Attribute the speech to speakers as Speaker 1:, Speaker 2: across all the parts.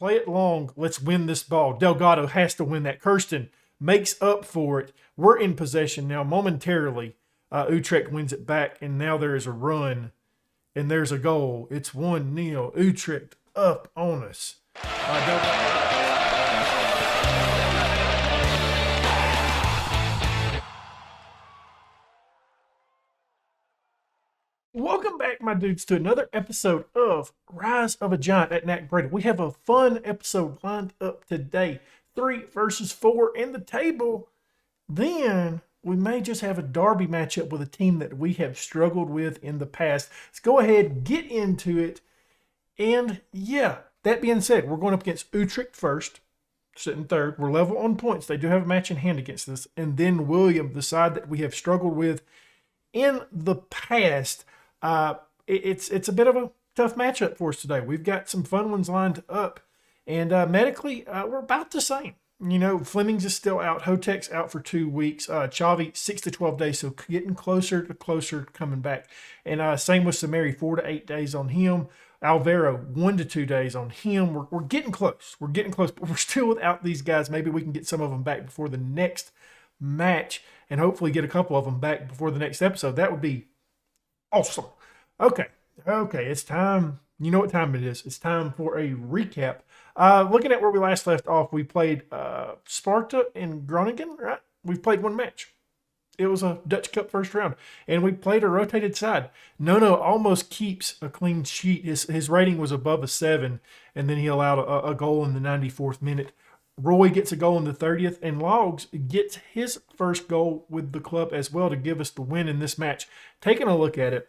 Speaker 1: Play it long. Let's win this ball. Delgado has to win that. Kirsten makes up for it. We're in possession now momentarily. Utrecht wins it back, and now there is a run, and there's a goal. It's 1-0. Utrecht up on us. Welcome back, my dudes, to another episode of Rise of a Giant at NAC Breda. We have a fun episode lined up today. 3 versus 4 in the table. Then we may just have a derby matchup with a team that we have struggled with in the past. Let's go ahead, get into it. And yeah, that being said, we're going up against Utrecht first, sitting third. We're level on points. They do have a match in hand against us. And then William, the side that we have struggled with in the past. It's a bit of a tough matchup for us today. We've got some fun ones lined up. And medically, we're about the same. You know, Fleming's is still out. Hotek's out for 2 weeks. Chavi, 6 to 12 days. So getting closer to coming back. And same with Samari, 4 to 8 days on him. Alvaro, 1 to 2 days on him. We're getting close. We're getting close, but we're still without these guys. Maybe we can get some of them back before the next match and hopefully get a couple of them back before the next episode. That would be awesome. Okay, it's time. You know what time it is. It's time for a recap. Looking at where we last left off, we played Sparta and Groningen, right? We've played one match. It was a Dutch Cup first round, and we played a rotated side. Nono almost keeps a clean sheet. His rating was above a 7, and then he allowed a goal in the 94th minute. Roy gets a goal in the 30th, and Logs gets his first goal with the club as well to give us the win in this match. Taking a look at it,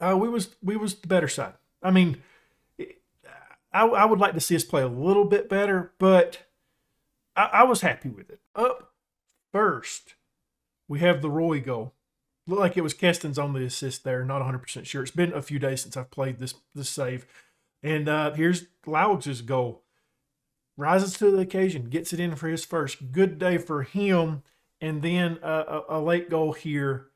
Speaker 1: we was the better side. I mean, I would like to see us play a little bit better, but I was happy with it. Up first, we have the Roy goal. Looked like it was Keston's on the assist there. Not 100% sure. It's been a few days since I've played this save. And here's Laugs' goal. Rises to the occasion. Gets it in for his first. Good day for him. And then a late goal here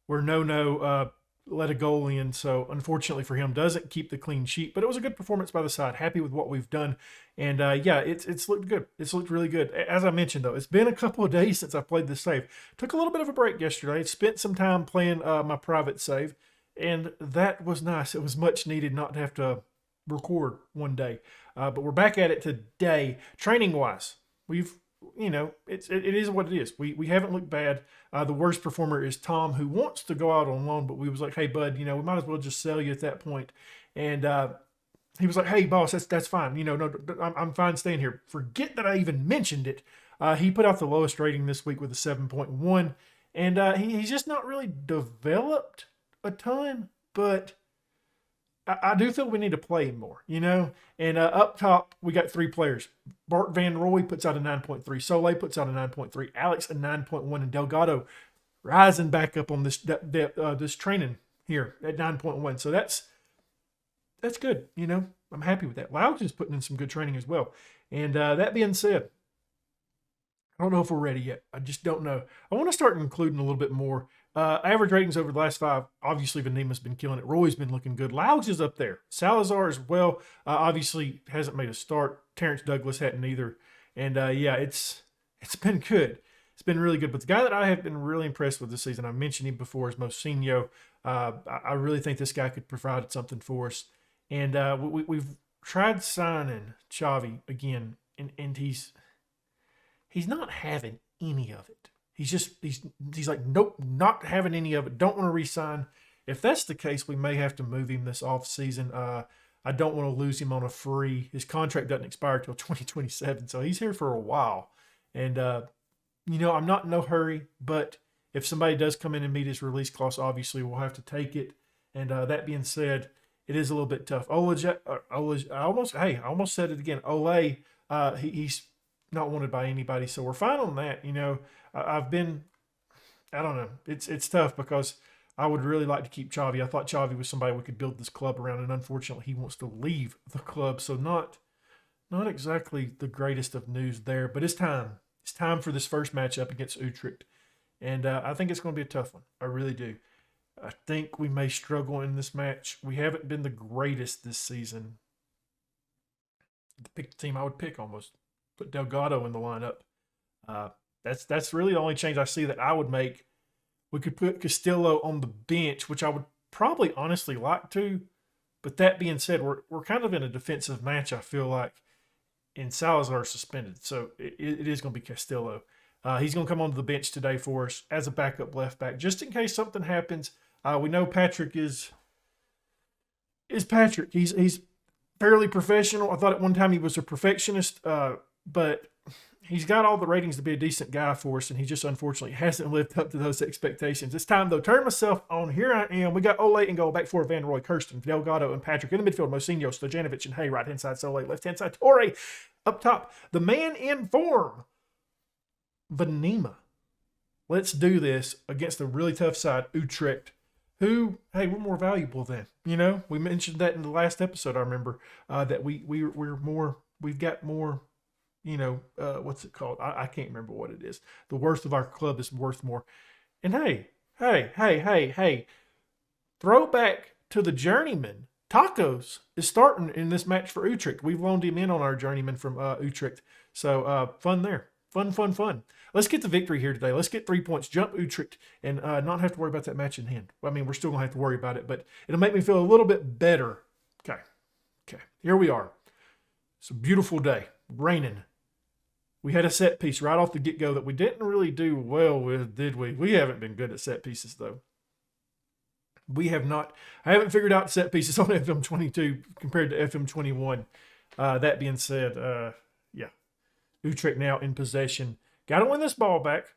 Speaker 1: where No let a goal in. So unfortunately for him, doesn't keep the clean sheet. But it was a good performance by the side. Happy with what we've done. And yeah, it's looked good. It's looked really good. As I mentioned, though, it's been a couple of days since I played this save. Took a little bit of a break yesterday. Spent some time playing my private save. And that was nice. It was much needed not to have to record one day. But we're back at it today. Training-wise, we've, it is what it is. We haven't looked bad. The worst performer is Tom, who wants to go out on loan, but we was like, hey, bud, we might as well just sell you at that point. And he was like, hey, boss, that's fine. No, I'm fine staying here. Forget that I even mentioned it. He put out the lowest rating this week with a 7.1. And he's just not really developed a ton, but I do feel we need to play him more, And up top, we got 3 players. Bart Van Roy puts out a 9.3. Soleil puts out a 9.3. Alex a 9.1. And Delgado rising back up on this training here at 9.1. So that's good, I'm happy with that. Louds is putting in some good training as well. And that being said, I don't know if we're ready yet. I just don't know. I want to start including a little bit more. Average ratings over the last 5. Obviously, Vanima's been killing it. Roy's been looking good. Louds is up there. Salazar as well. Obviously, hasn't made a start. Terrence Douglas hadn't either. And yeah, it's been good. It's been really good. But the guy that I have been really impressed with this season, I mentioned him before, is Mocinho. I really think this guy could provide something for us. And we've tried signing Chavi again, and he's not having any of it. He's like, nope, not having any of it. Don't want to re-sign. If that's the case, we may have to move him this offseason. I don't want to lose him on a free. His contract doesn't expire until 2027, so he's here for a while. And, I'm not in no hurry, but if somebody does come in and meet his release clause, obviously we'll have to take it. And that being said, it is a little bit tough. I almost said it again. Ole, he's not wanted by anybody, so we're fine on that. I don't know. It's tough because I would really like to keep Chavi. I thought Chavi was somebody we could build this club around, and unfortunately he wants to leave the club, so not exactly the greatest of news there, but it's time. It's time for this first matchup against Utrecht, and I think it's going to be a tough one. I really do. I think we may struggle in this match. We haven't been the greatest this season. pick the team I would pick almost. Put Delgado in the lineup. That's really the only change I see that I would make. We could put Castillo on the bench, which I would probably honestly like to. But that being said, we're kind of in a defensive match, I feel like, and Salazar suspended. So it is going to be Castillo. He's going to come onto the bench today for us as a backup left back, just in case something happens. We know Patrick is Patrick. He's fairly professional. I thought at one time he was a perfectionist, but he's got all the ratings to be a decent guy for us, and he just unfortunately hasn't lived up to those expectations. It's time, though. Turn myself on. Here I am. We got Ole and goal, back for Van Roy, Kirsten, Delgado, and Patrick. In the midfield, Mosinho, Stojanovic, and Hay. Right-hand side, Sole. Left-hand side, Torre. Up top, the man in form, Venema. Let's do this against a really tough side, Utrecht, who, hey, we're more valuable than. You know, we mentioned that in the last episode, I remember, that we've got more, you know, what's it called? I can't remember what it is. The worth of our club is worth more. And hey, throwback to the Journeyman. Tacos is starting in this match for Utrecht. We've loaned him in on our Journeyman from Utrecht. So fun there. Fun. Let's get the victory here today. Let's get 3 points, jump Utrecht, and not have to worry about that match in hand. I mean, we're still going to have to worry about it, but it'll make me feel a little bit better. Okay. Here we are. It's a beautiful day. Raining. We had a set piece right off the get-go that we didn't really do well with, did we? We haven't been good at set pieces, though. We have not. I haven't figured out set pieces on FM22 compared to FM21. That being said, yeah. Utrecht now in possession. Got to win this ball back.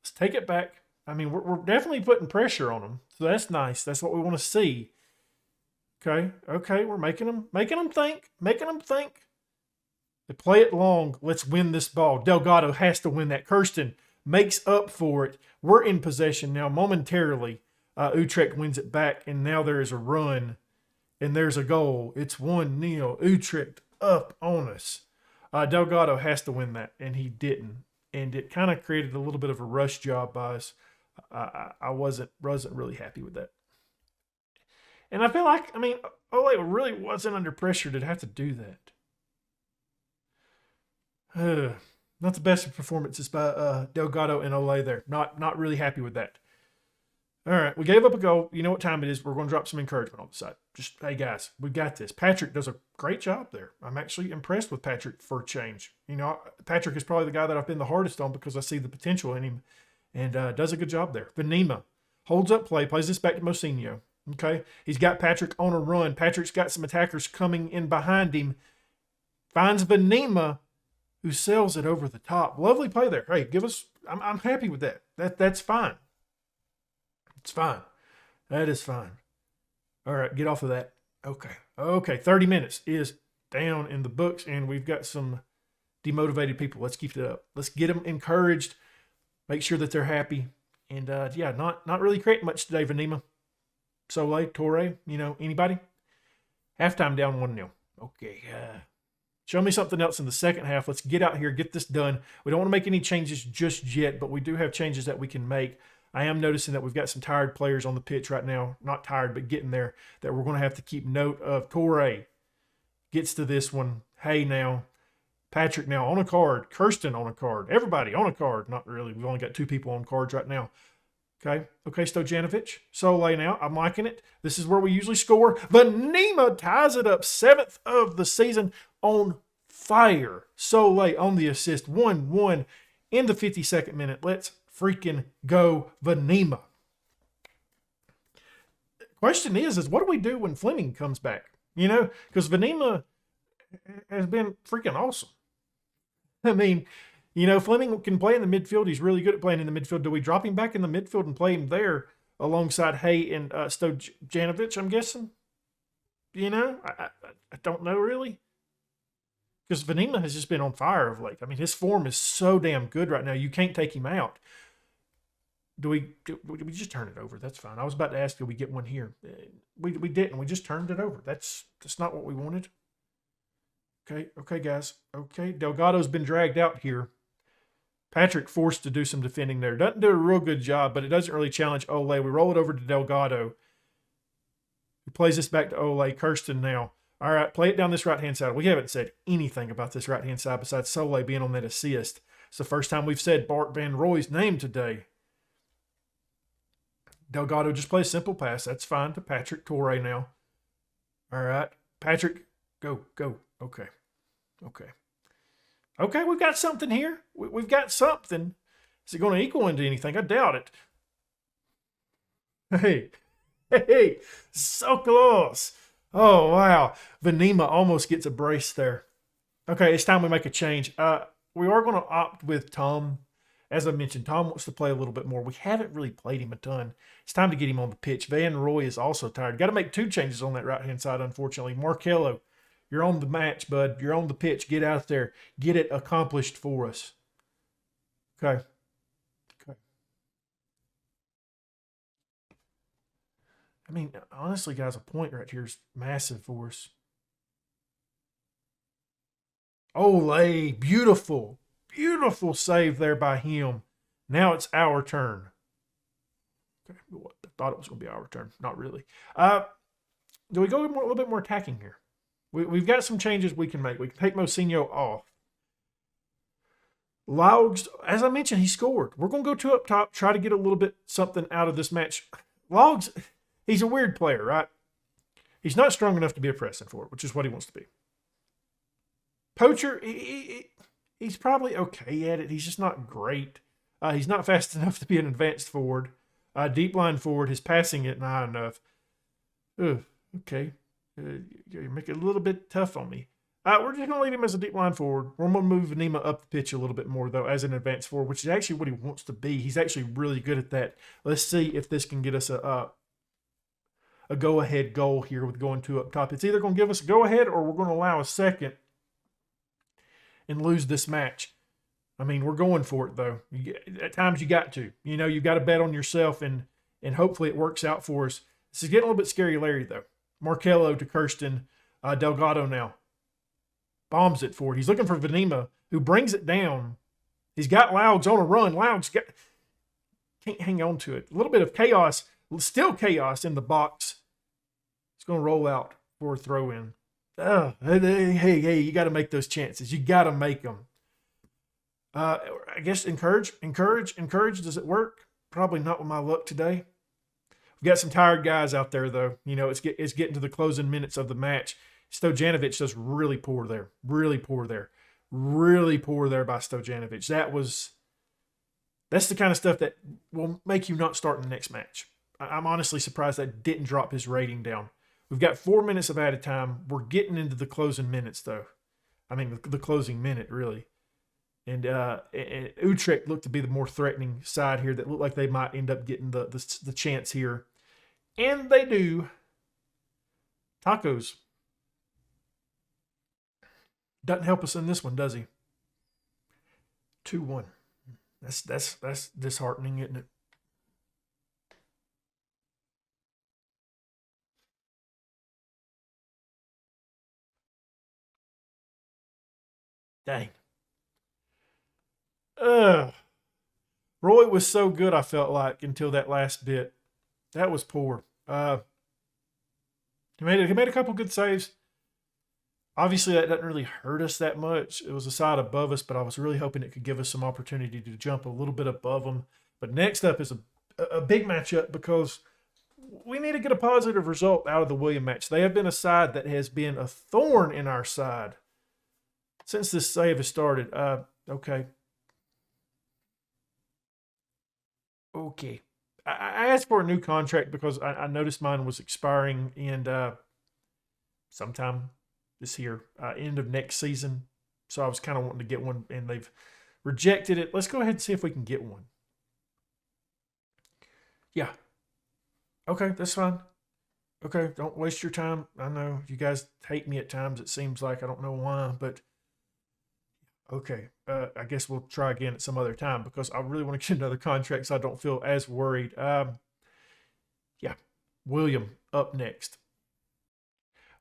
Speaker 1: Let's take it back. I mean, we're definitely putting pressure on them, so that's nice. That's what we want to see. Okay, we're making them think. They play it long. Let's win this ball. Delgado has to win that. Kirsten makes up for it. We're in possession now momentarily. Utrecht wins it back, and now there is a run, and there's a goal. It's 1-0. Utrecht up on us. Delgado has to win that, and he didn't. And it kind of created a little bit of a rush job by us. I wasn't really happy with that. And I feel like, I mean, Ole really wasn't under pressure to have to do that. Not the best of performances by Delgado and Ole there. Not really happy with that. All right, we gave up a goal. You know what time it is. We're going to drop some encouragement on the side. Just, hey, guys, we got this. Patrick does a great job there. I'm actually impressed with Patrick for a change. You know, Patrick is probably the guy that I've been the hardest on because I see the potential in him and does a good job there. Venema holds up play, plays this back to Mosinho. Okay, he's got Patrick on a run. Patrick's got some attackers coming in behind him. Finds Venema, who sells it over the top. Lovely play there. Hey, give us. I'm happy with that. That's fine. It's fine. That is fine. All right, get off of that. Okay. 30 minutes is down in the books, and we've got some demotivated people. Let's keep it up. Let's get them encouraged. Make sure that they're happy. And, yeah, not really creating much today, Venema. Sole, Torre, you know, anybody? Halftime down 1-0. Okay. Show me something else in the second half. Let's get out here, get this done. We don't want to make any changes just yet, but we do have changes that we can make. I am noticing that we've got some tired players on the pitch right now. Not tired, but getting there, that we're going to have to keep note of. Torre gets to this one. Hey now. Patrick now on a card. Kirsten on a card. Everybody on a card. Not really. We've only got 2 people on cards right now. Okay, Stojanovic. Sole now. I'm liking it. This is where we usually score. Venema ties it up. 7th of the season on fire. Sole on the assist. 1-1 in the 52nd minute. Let's freaking go, Venema. Question is what do we do when Fleming comes back? You know, because Venema has been freaking awesome. I mean, you know, Fleming can play in the midfield. He's really good at playing in the midfield. Do we drop him back in the midfield and play him there alongside Hay and Stojanovic, I'm guessing? You know, I don't know really. Because Venema has just been on fire of late. I mean, his form is so damn good right now. You can't take him out. Do we just turn it over? That's fine. I was about to ask, do we get one here? We didn't. We just turned it over. That's not what we wanted. Okay, guys. Okay, Delgado's been dragged out here. Patrick forced to do some defending there. Doesn't do a real good job, but it doesn't really challenge Ole. We roll it over to Delgado, who plays this back to Ole. Kirsten now. All right, play it down this right-hand side. We haven't said anything about this right-hand side besides Soleil being on that assist. It's the first time we've said Bart Van Roy's name today. Delgado just plays simple pass. That's fine to Patrick Torre now. All right, Patrick, go. Okay. Okay, we've got something here. We've got something. Is it going to equal into anything? I doubt it. Hey, so close. Oh, wow. Venema almost gets a brace there. Okay, it's time we make a change. We are going to opt with Tom. As I mentioned, Tom wants to play a little bit more. We haven't really played him a ton. It's time to get him on the pitch. Van Roy is also tired. Got to make 2 changes on that right-hand side, unfortunately. Markello, you're on the match, bud. You're on the pitch. Get out there. Get it accomplished for us. Okay. I mean, honestly, guys, a point right here is massive for us. Olay, beautiful save there by him. Now it's our turn. Okay, I thought it was going to be our turn. Not really. Do we go a little bit more attacking here? We've got some changes we can make. We can take Mocinho off. Laugs, as I mentioned, he scored. We're going to go 2 up top, try to get a little bit something out of this match. Laugs, he's a weird player, right? He's not strong enough to be a pressing forward, which is what he wants to be. Poacher, he's probably okay at it. He's just not great. He's not fast enough to be an advanced forward. Deep line forward, his passing isn't high enough. Okay. You make it a little bit tough on me. We're just going to leave him as a deep line forward. We're going to move Venema up the pitch a little bit more, though, as an advanced forward, which is actually what he wants to be. He's actually really good at that. Let's see if this can get us a go-ahead goal here with going 2 up top. It's either going to give us a go-ahead or we're going to allow a second and lose this match. I mean, we're going for it, though. At times you got to. You know, you've got to bet on yourself, and hopefully it works out for us. This is getting a little bit scary, Larry, though. Markello to Kirsten. Delgado now. Bombs it forward. He's looking for Venema, who brings it down. He's got Louds on a run. Louds can't hang on to it. A little bit of chaos. Still chaos in the box. It's going to roll out for a throw-in. Hey, you got to make those chances. You got to make them. I guess encourage. Does it work? Probably not with my luck today. We've got some tired guys out there, though. You know, it's getting to the closing minutes of the match. Stojanovic does really poor there. Really poor there by Stojanovic. That's the kind of stuff that will make you not start in the next match. I'm honestly surprised that didn't drop his rating down. We've got 4 minutes of added time. We're getting into the closing minutes, though. I mean, the closing minute, really. And Utrecht looked to be the more threatening side here that looked like they might end up getting the chance here. And they do. Tacos. Doesn't help us in this one, does he? 2-1. That's disheartening, isn't it? Dang. Roy was so good, I felt like, until that last bit. That was poor. He made a couple good saves. Obviously, that doesn't really hurt us that much. It was a side above us, but I was really hoping it could give us some opportunity to jump a little bit above them. But next up is a big matchup because we need to get a positive result out of the William match. They have been a side that has been a thorn in our side since this save has started. Okay. I asked for a new contract because I noticed mine was expiring in sometime this year, end of next season. So I was kind of wanting to get one, and they've rejected it. Let's go ahead and see if we can get one. Yeah. Okay, that's fine. Okay, don't waste your time. I know you guys hate me at times, it seems like. I don't know why, but okay. I guess we'll try again at some other time because I really want to get another contract so I don't feel as worried. Yeah, William up next.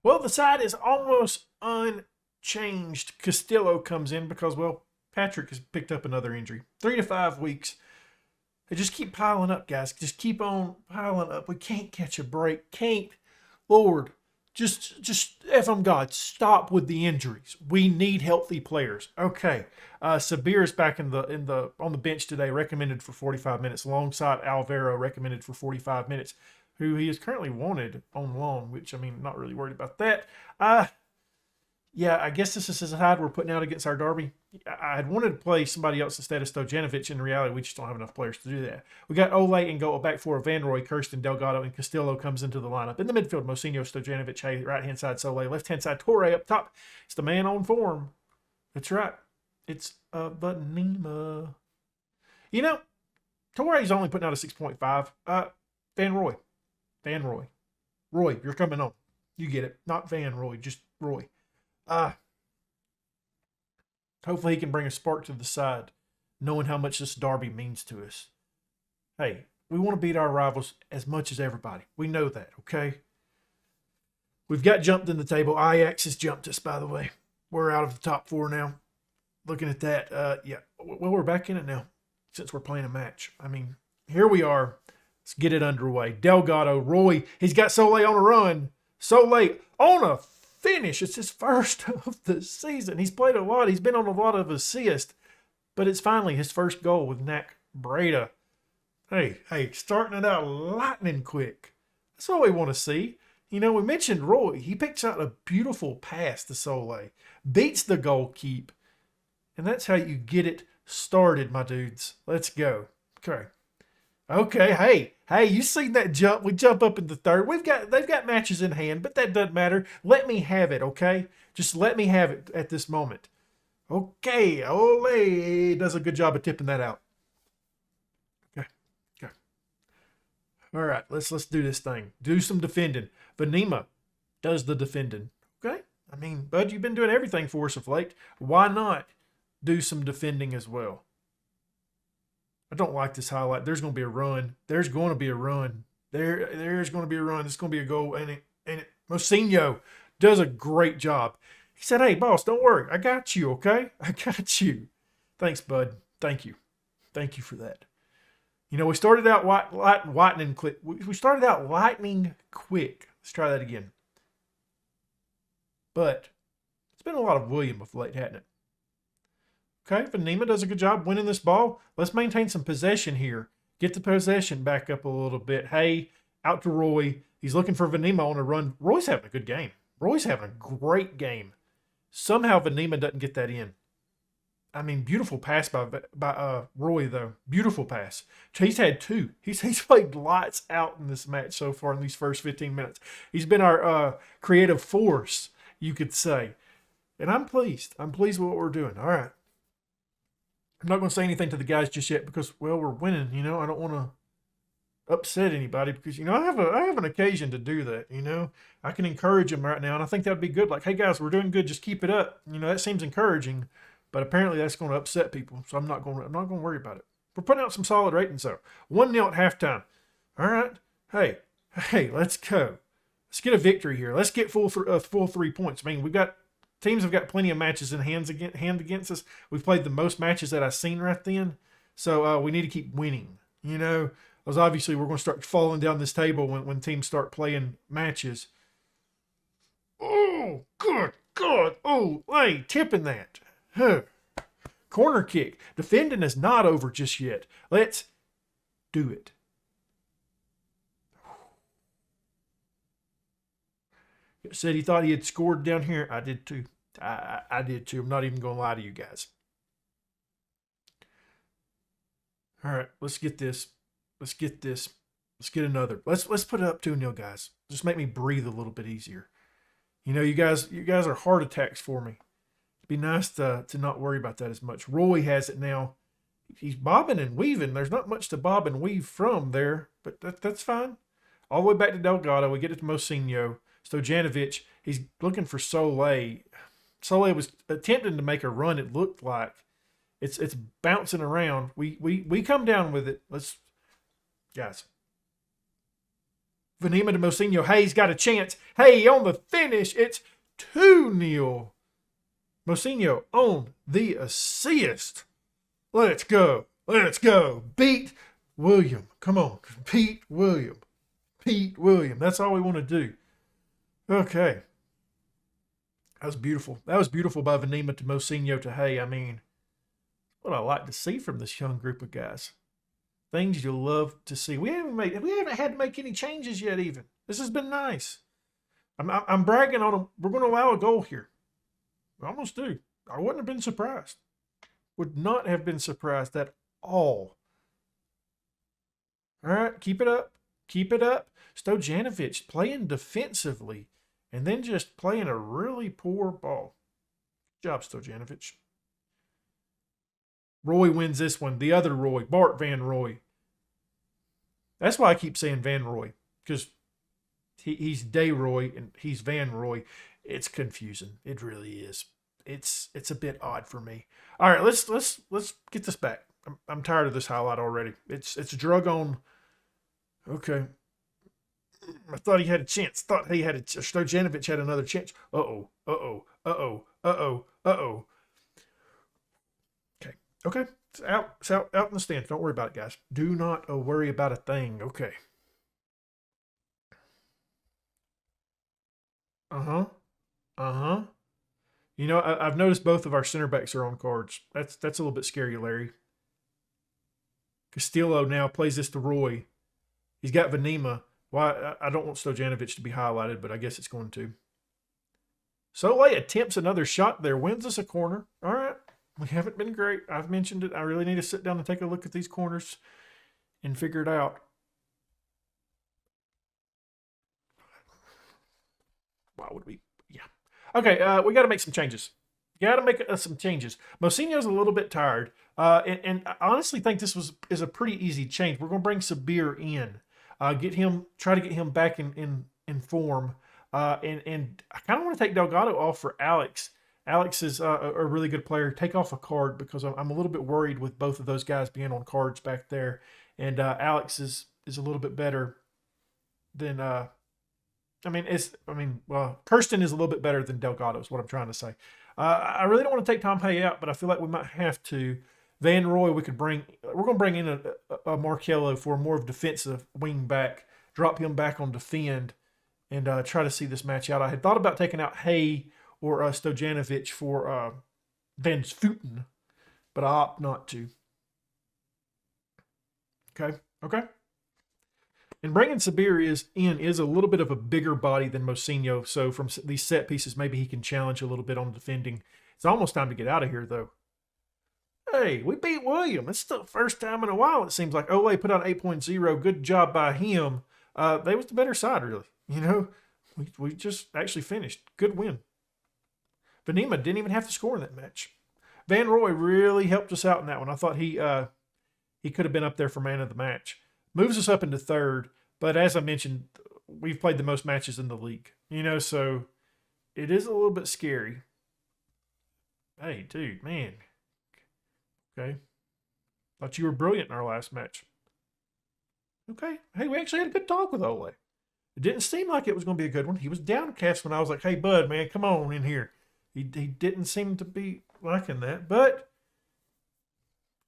Speaker 1: Well, the side is almost unchanged. Castillo comes in because, well, Patrick has picked up another injury. 3 to 5 weeks. They just keep piling up, guys. Just keep on piling up. We can't catch a break. Can't. Lord, Just FM God, stop with the injuries. We need healthy players. Okay. Sabir is back on the bench today, recommended for 45 minutes, alongside Alvaro, recommended for 45 minutes, who he is currently wanted on loan, which, I mean, not really worried about that. Yeah, I guess this is the side we're putting out against our derby. I had wanted to play somebody else instead of Stojanovic. In reality, we just don't have enough players to do that. We got Ole and goal back for Van Roy, Kirsten, Delgado, and Castillo comes into the lineup. In the midfield, Mosinho, Stojanovic, Hay, right-hand side, Sole, left-hand side, Torre up top. It's the man on form. That's right. It's Vanima. You know, Torre's only putting out a 6.5. Van Roy. Roy, you're coming on. You get it. Not Van Roy, just Roy. Hopefully he can bring a spark to the side, knowing how much this derby means to us. Hey, we want to beat our rivals as much as everybody. We know that, okay? We've got jumped in the table. Ajax has jumped us, by the way. We're out of the top 4 now. Looking at that, yeah. Well, we're back in it now since we're playing a match. I mean, here we are. Let's get it underway. Delgado, Roy, he's got Sole on a run. Sole on a finish. It's his first of the season. He's played a lot. He's been on a lot of assists, but it's finally his first goal with NAC Breda. Hey, starting it out lightning quick. That's what we want to see. You know, we mentioned Roy. He picks out a beautiful pass to Sole, beats the goal keep, and that's how you get it started, my dudes. Let's go. Okay, hey, you seen that jump? We jump up in the third. They've got matches in hand, but that doesn't matter. Let me have it, okay? Just let me have it at this moment. Okay, Ole does a good job of tipping that out. Okay. All right, let's do this thing. Do some defending. Vanima does the defending. Okay? I mean, bud, you've been doing everything for us of late. Why not do some defending as well? I don't like this highlight. There's going to be a run. There's going to be a run. There's going to be a run. It's going to be a goal. And Mosinho does a great job. He said, hey, boss, don't worry. I got you, okay? I got you. Thanks, bud. Thank you. Thank you for that. You know, we started out lightning quick. We started out lightning quick. Let's try that again. But it's been a lot of William of late, hasn't it? Okay, Vanima does a good job winning this ball. Let's maintain some possession here. Get the possession back up a little bit. Hey, out to Roy. He's looking for Vanima on a run. Roy's having a good game. Roy's having a great game. Somehow Vanima doesn't get that in. I mean, beautiful pass by Roy, though. Beautiful pass. He's had 2. He's played lights out in this match so far in these first 15 minutes. He's been our creative force, you could say. And I'm pleased. I'm pleased with what we're doing. All right. I'm not going to say anything to the guys just yet because, well, we're winning. You know, I don't want to upset anybody because, you know, I have an occasion to do that. You know, I can encourage them right now, and I think that would be good. Like, hey guys, we're doing good. Just keep it up. You know, that seems encouraging, but apparently that's going to upset people. So I'm not going to worry about it. We're putting out some solid ratings though. 1-0 at halftime. All right. Hey, let's go. Let's get a victory here. Let's get full 3 points. I mean, teams have got plenty of matches in hand against us. We've played the most matches that I've seen right then. So we need to keep winning, you know, because obviously we're going to start falling down this table when teams start playing matches. Oh, good God. Oh, hey, tipping that. Huh. Corner kick. Defending is not over just yet. Let's do it. Said he thought he had scored down here. I did too. I did too. I'm not even going to lie to you guys. All right, let's get this. Let's get another. Let's put it up 2-0, guys. Just make me breathe a little bit easier. You know, you guys are heart attacks for me. It'd be nice to not worry about that as much. Roy has it now. He's bobbing and weaving. There's not much to bob and weave from there, but that's fine. All the way back to Delgado. We get it to Mosinho. Stojanovic, he's looking for Sole. Sole was attempting to make a run, it looked like. It's bouncing around. We come down with it. Guys. Vanima to Mosinho. Hey, he's got a chance. Hey, on the finish, it's 2-0. Mosinho on the assist. Let's go. Beat William. Come on. Beat William. That's all we want to do. Okay. That was beautiful. That was beautiful by Venema to Mocinho to Hay. I mean, what I like to see from this young group of guys. Things you'll love to see. We haven't had to make any changes yet. Even this has been nice. I'm bragging on them. We're going to allow a goal here. We almost do. I wouldn't have been surprised. Would not have been surprised at all. All right, keep it up. Keep it up. Stojanovic playing defensively and then just playing a really poor ball. Good job, Stojanovic. Roy wins this one. The other Roy, Bart Van Roy. That's why I keep saying Van Roy, because he's Day Roy and he's Van Roy. It's confusing. It really is. It's a bit odd for me. All right, let's get this back. I'm tired of this highlight already. It's a drug on. Okay. I thought he had a chance. Stojanovic had another chance. Uh-oh. Okay. It's out in the stands. Don't worry about it, guys. Do not worry about a thing. Okay. Uh-huh. Uh-huh. You know, I've noticed both of our center backs are on cards. That's a little bit scary, Larry. Castillo now plays this to Roy. He's got Venema. Well, I don't want Stojanovic to be highlighted, but I guess it's going to. Soleil attempts another shot there. Wins us a corner. All right. We haven't been great. I've mentioned it. I really need to sit down and take a look at these corners and figure it out. Why would we? Yeah. Okay, we got to make some changes. Got to make some changes. Mocinho's a little bit tired, and I honestly think this is a pretty easy change. We're going to bring Sabir in, try to get him back in form, and I kind of want to take Delgado off for Alex. Alex is a really good player. Take off a card because I'm a little bit worried with both of those guys being on cards back there, and Alex is a little bit better than. Kirsten is a little bit better than Delgado is what I'm trying to say. I really don't want to take Tom Hay out, but I feel like we might have to. Van Roy, we're going to bring in a Markello for more of a defensive wing back, drop him back on defend, and try to see this match out. I had thought about taking out Hay or Stojanovic for Van Voeten, but I opt not to. Okay. And bringing Sabir is a little bit of a bigger body than Mocinho, so from these set pieces, maybe he can challenge a little bit on defending. It's almost time to get out of here, though. Hey, we beat William. It's the first time in a while, it seems like. Ole put out 8.0. Good job by him. They was the better side, really. You know, we just actually finished. Good win. Venema didn't even have to score in that match. Van Roy really helped us out in that one. I thought he could have been up there for man of the match. Moves us up into third, but as I mentioned, we've played the most matches in the league. You know, so it is a little bit scary. Hey, dude, man. Okay. Thought you were brilliant in our last match. Okay. Hey, we actually had a good talk with Ole. It didn't seem like it was going to be a good one. He was downcast when I was like, hey, bud, man, come on in here. He didn't seem to be liking that, but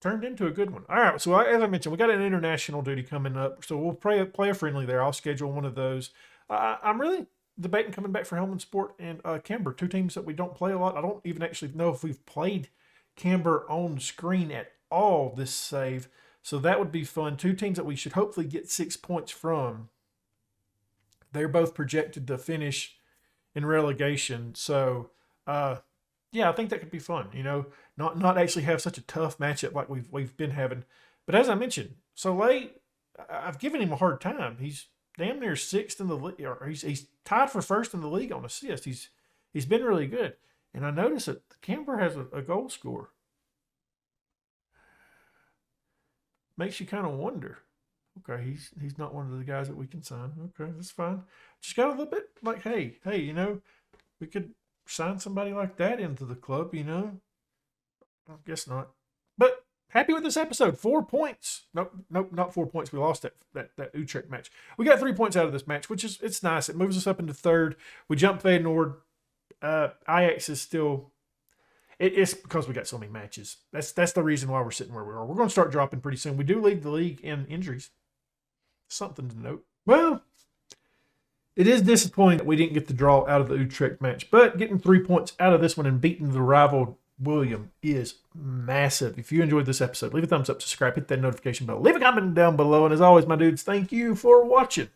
Speaker 1: turned into a good one. All right, so as I mentioned, we got an international duty coming up, so we'll play a friendly there. I'll schedule one of those. I'm really debating coming back for Helmand Sport and Camber, two teams that we don't play a lot. I don't even actually know if we've played Camber on screen at all this save, so that would be fun. Two teams that we should hopefully get 6 points from. They're both projected to finish in relegation, so yeah, I think that could be fun. You know, not actually have such a tough matchup like we've been having. But as I mentioned, Soleil, I've given him a hard time. He's damn near sixth in the league, or he's tied for first in the league on assists. He's been really good. And I noticed that Camber has a goal scorer. Makes you kind of wonder. Okay, he's not one of the guys that we can sign. Okay, that's fine. Just got a little bit like, hey, you know, we could sign somebody like that into the club, you know? I guess not. But happy with this episode. 4 points. Nope, not 4 points. We lost that Utrecht match. We got 3 points out of this match, which is it's nice. It moves us up into third. We jump Feyenoord. Ajax is still. It's because we got so many matches. That's the reason why we're sitting where we are. We're going to start dropping pretty soon. We do lead the league in injuries. Something to note. Well, It is disappointing that we didn't get the draw out of the Utrecht match, but getting 3 points out of this one and beating the rival William is massive. If you enjoyed this episode, leave a thumbs up, subscribe, hit that notification bell, leave a comment down below, and as always, my dudes, thank you for watching.